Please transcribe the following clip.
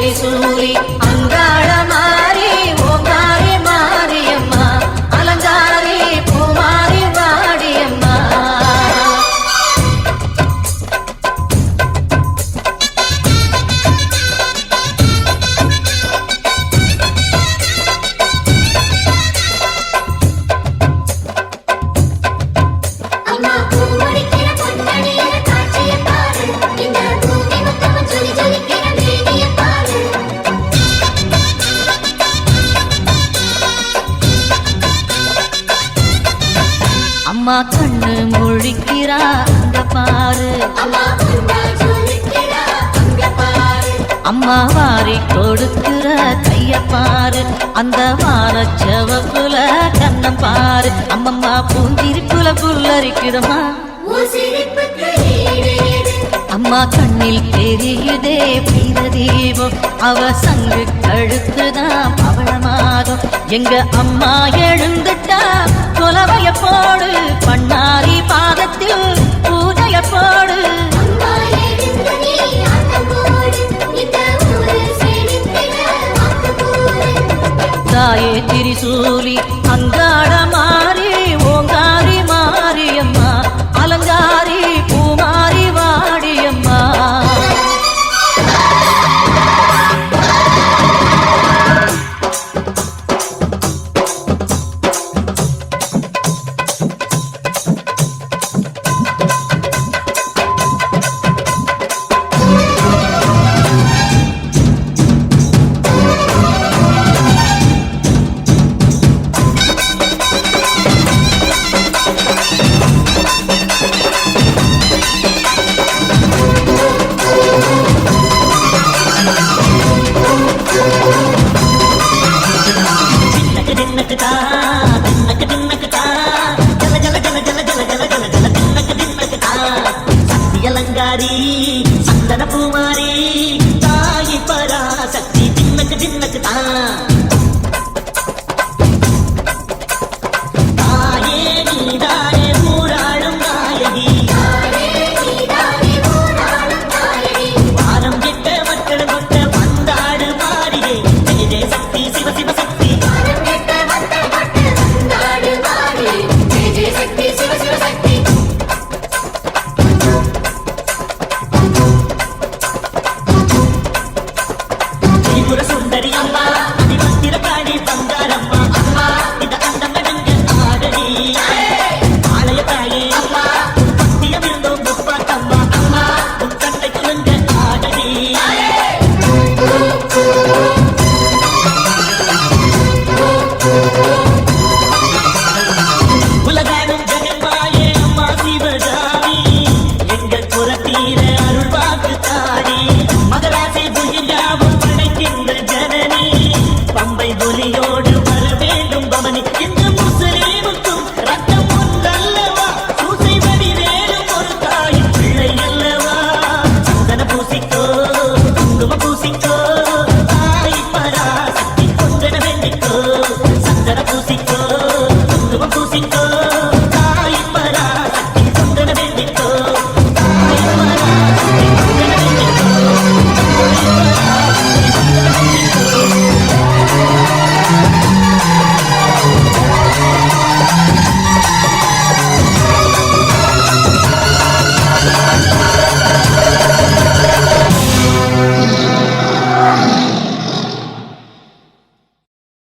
திரிசூலி அங்காள மாறி ஓங்காரி மாரியம்மா அலங்காரி பூமாரி வாடியம்மா. அம்மா கண்ணு முழிக்கிறா அங்க பாரு, அம்மா வாரி கொடுக்கிற கைய பாரு, அந்த வானச்சவப்புல கண்ணம் பாரு, அம்மம்மா பூஞ்சிருக்குல புல்லரிக்குதம்மா. அம்மா கண்ணில் தெரியுதே பிரதீபம், அவ சங்கு கழுத்துதான் பவளமாகும். எங்க அம்மா எழுந்துட்டா கொலவைய போடு, பண்ணாரி பாதத்தில் பூஜைய போடு. தாயே திரிசூலி அங்காள மாறி ஓங்காரி மாரியம்மா அலங்காரி பூமாரி வாடியம்மா. அலங்காரி சந்தன பூமாரி தாயி பராசக்தி தின்னக்கு தின்னக்கு தான்.